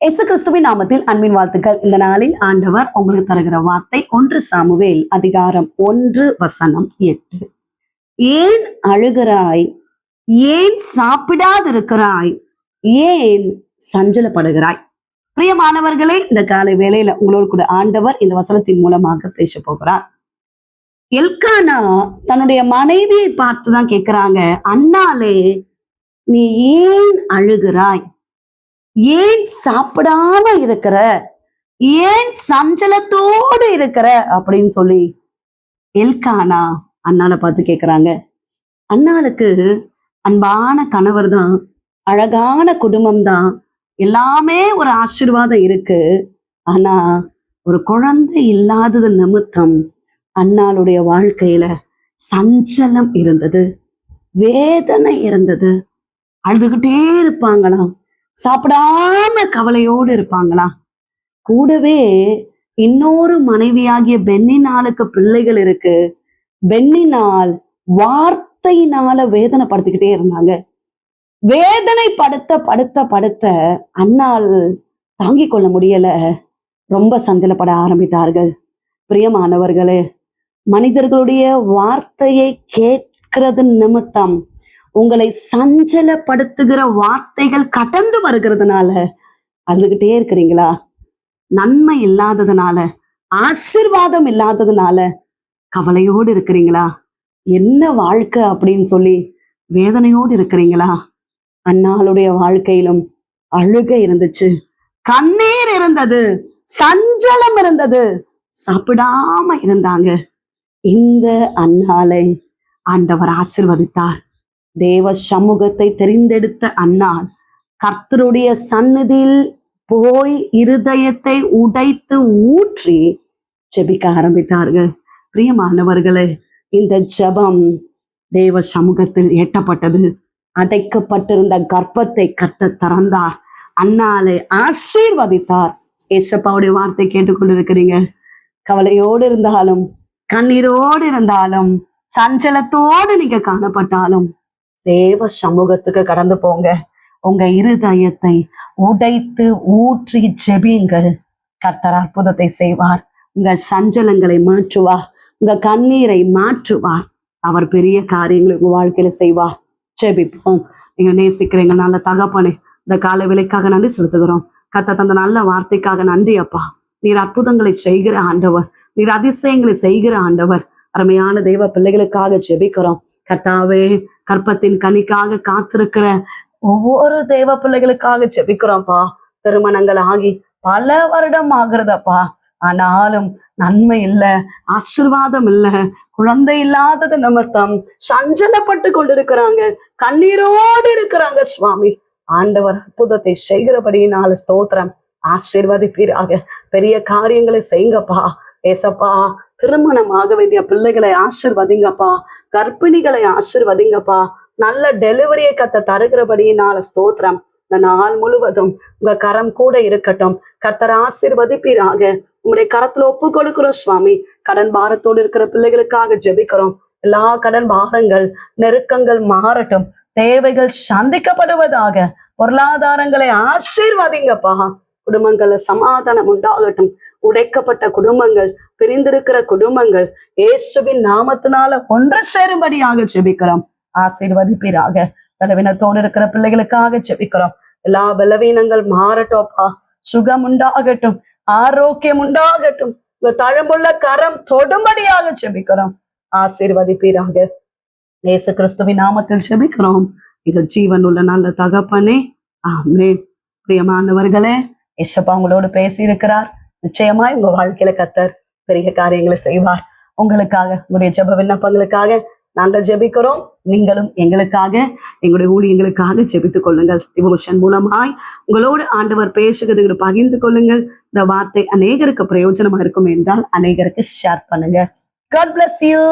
இயேசு கிறிஸ்துவின் நாமத்தில் அன்பின் வாழ்த்துக்கள். இந்த நாளில் ஆண்டவர் உங்களுக்கு தருகிற வார்த்தை 1 சாமுவேல் அதிகாரம் 1:8. ஏன் அழுகிறாய்? ஏன் சாப்பிடாதிருக்கிறாய்? ஏன் சஞ்சலப்படுகிறாய்? பிரியமானவர்களே, இந்த காலை வேளையில உங்களோடு கூட ஆண்டவர் இந்த வசனத்தின் மூலமாக பேச போகிறார். எல்கானா தன்னுடைய மனைவியை பார்த்துதான் கேட்கிறாங்க, அண்ணாலே நீ ஏன் அழுகிறாய்? ஏன் சாப்பிடாம இருக்கிற? ஏன் சஞ்சலத்தோடு இருக்கிற அப்படின்னு சொல்லி எல்கானா அண்ணால பார்த்து கேக்குறாங்க. அண்ணாளுக்கு அன்பான கணவர் தான், அழகான குடும்பம் தான், எல்லாமே ஒரு ஆசீர்வாதம் இருக்கு. ஆனா ஒரு குழந்தை இல்லாதது நிமித்தம் அண்ணாளுடைய வாழ்க்கையில சஞ்சலம் இருந்தது, வேதனை இருந்தது. அழுதுகிட்டே இருப்பாங்களாம், சாப்பிடாம கவலையோடு இருப்பாங்களாம். கூடவே இன்னொரு மனைவியாகிய பென்னினாளுக்கு பிள்ளைகள் இருக்கு. பென்னினால் வார்த்தையினால வேதனைப்படுத்திக்கிட்டே இருந்தாங்க. வேதனை படுத்த அண்ணால் தாங்கிக் கொள்ள முடியல, ரொம்ப சஞ்சலப்பட ஆரம்பித்தார்கள். பிரியமானவர்களே, மனிதர்களுடைய வார்த்தையை கேட்கிறது நிமித்தம் உங்களை சஞ்சலப்படுத்துகிற வார்த்தைகள் கடந்து வருகிறதுனால அழுதுகிட்டே இருக்கிறீங்களா? நன்மை இல்லாததுனால, ஆசீர்வாதம் இல்லாததுனால கவலையோடு இருக்கிறீங்களா? என்ன வாழ்க்கை அப்படின்னு சொல்லி வேதனையோடு இருக்கிறீங்களா? அண்ணாளுடைய வாழ்க்கையிலும் அழுகை இருந்துச்சு, கண்ணீர் இருந்தது, சஞ்சலம் இருந்தது, சாப்பிடாம இருந்தாங்க. இந்த அண்ணாளை ஆண்டவர் ஆசீர்வதித்தார். தேவ சமூகத்தை தெரிந்தெடுத்த அன்னாள் கர்த்தருடைய சந்நிதியில் போய் இருதயத்தை உடைத்து ஊற்றி ஜெபிக்க ஆரம்பித்தார்கள். பிரியமானவர்களே, இந்த ஜெபம் தேவ சமூகத்தில் எட்டப்பட்டது. அடைக்கப்பட்டிருந்த கர்ப்பத்தை கர்த்தர் திறந்தார், அன்னாளை ஆசீர்வதித்தார். ஏசப்பாவுடைய வார்த்தை கேட்டுக்கொண்டிருக்கிறீங்க. கவலையோடு இருந்தாலும், கண்ணீரோடு இருந்தாலும், சஞ்சலத்தோடு நீங்க காணப்பட்டாலும் தேவ சமூகத்துக்கு கடந்து போங்க. உங்க இருதயத்தை உடைத்து ஊற்றி ஜெபியுங்கள். கர்த்தர் அற்புதத்தை செய்வார். உங்க சஞ்சலங்களை மாற்றுவார், உங்க கண்ணீரை மாற்றுவார். அவர் பெரிய காரியங்களை உங்க வாழ்க்கையில செய்வார். ஜெபிப்போம். நீங்க நேசிக்கிறீங்க நல்ல தகப்பனே, இந்த காலை வேளைக்காக நன்றி செலுத்துகிறோம். கர்த்தர் தந்த நல்ல வார்த்தைக்காக நன்றி அப்பா. நீர் அற்புதங்களை செய்கிற ஆண்டவர், நீர் அதிசயங்களை செய்கிற ஆண்டவர். அருமையான தெய்வ பிள்ளைகளுக்காக ஜெபிக்கிறோம். கர்த்தாவே, கற்பத்தின் கனிக்காக காத்திருக்கிற ஒவ்வொரு தெய்வ பிள்ளைகளுக்காக ஜெபிக்கிறோம்ப்பா. திருமணங்கள் ஆகி பல வருடம் ஆகுறதப்பா, ஆனாலும் நன்மை இல்ல, ஆசீர்வாதம் இல்ல, குழந்தை இல்லாதது நிமித்தம் சஞ்சலப்பட்டு கொண்டிருக்கிறாங்க, கண்ணீரோடு இருக்கிறாங்க. சுவாமி, ஆண்டவர் அற்புதத்தை செய்கிறபடியினால ஸ்தோத்திரம். ஆசீர்வதிப்பீராக, பெரிய காரியங்களை செய்யுங்கப்பா. ஏசப்பா, திருமணம் ஆக வேண்டிய பிள்ளைகளை ஆசீர்வதிங்கப்பா, கர்ப்பிணிகளை ஆசீர்வதிங்கப்பா. நல்ல டெலிவரியை கத்த தருகிறபடியினால ஸ்தோத்திரம். இந்த நாள் முழுவதும் உங்க கரம் கூட இருக்கட்டும். கர்த்தர் ஆசீர்வதிப்பீராக. உங்களுடைய கரத்துல ஒப்பு கொடுக்கிறோம் சுவாமி. கடன் பாரத்தோடு இருக்கிற பிள்ளைகளுக்காக ஜெபிக்கிறோம். எல்லா கடன் பாரங்கள், நெருக்கங்கள் மாறட்டும், தேவைகள் சந்திக்கப்படுவதாக. பொருளாதாரங்களை ஆசீர்வதிங்கப்பா. குடும்பங்கள்ல சமாதானம் உண்டாகட்டும். உடைக்கப்பட்ட குடும்பங்கள், பிரிந்திருக்கிற குடும்பங்கள் இயேசுவின் நாமத்தினால ஒன்று சேரும்படியாக ஜெபிக்கிறோம். ஆசீர்வதிப்பீராக. பலவீனத்தோடு இருக்கிற பிள்ளைகளுக்காக ஜெபிக்கிறோம். எல்லா பலவீனங்கள் மாறட்டும்ப்பா. சுகம் உண்டாகட்டும், ஆரோக்கியம் உண்டாகட்டும். தழும்புள்ள கரம் தொடும்படியாக ஜெபிக்கிறோம். ஆசீர்வதிப்பீராக. இயேசு கிறிஸ்துவின் நாமத்தில் ஜெபிக்கிறோம். இது ஜீவன் உள்ள நல்ல தகப்பனே, ஆமென். பிரியமானவர்களே, ஏசப்பா உங்களோடு பேசி இருக்கிறார். நிச்சயமாய் உங்க வாழ்க்கையில கர்த்தர் பெரிய காரியங்களை செய்வார். உங்களுக்காக, உங்களுடைய ஜெப விண்ணப்பங்களுக்காக நாங்கள் ஜெபிக்கிறோம். நீங்களும் எங்களுக்காக, எங்களுடைய ஊழியங்களுக்காக ஜெபித்துக் கொள்ளுங்கள். டிவோஷன் மூலமாய் உங்களோடு ஆண்டவர் பேசுகிறது பகிர்ந்து கொள்ளுங்கள். இந்த வார்த்தை அநேகருக்கு பிரயோஜனமா இருக்கும் என்றால் அநேகருக்கு ஷேர் பண்ணுங்க. God bless you.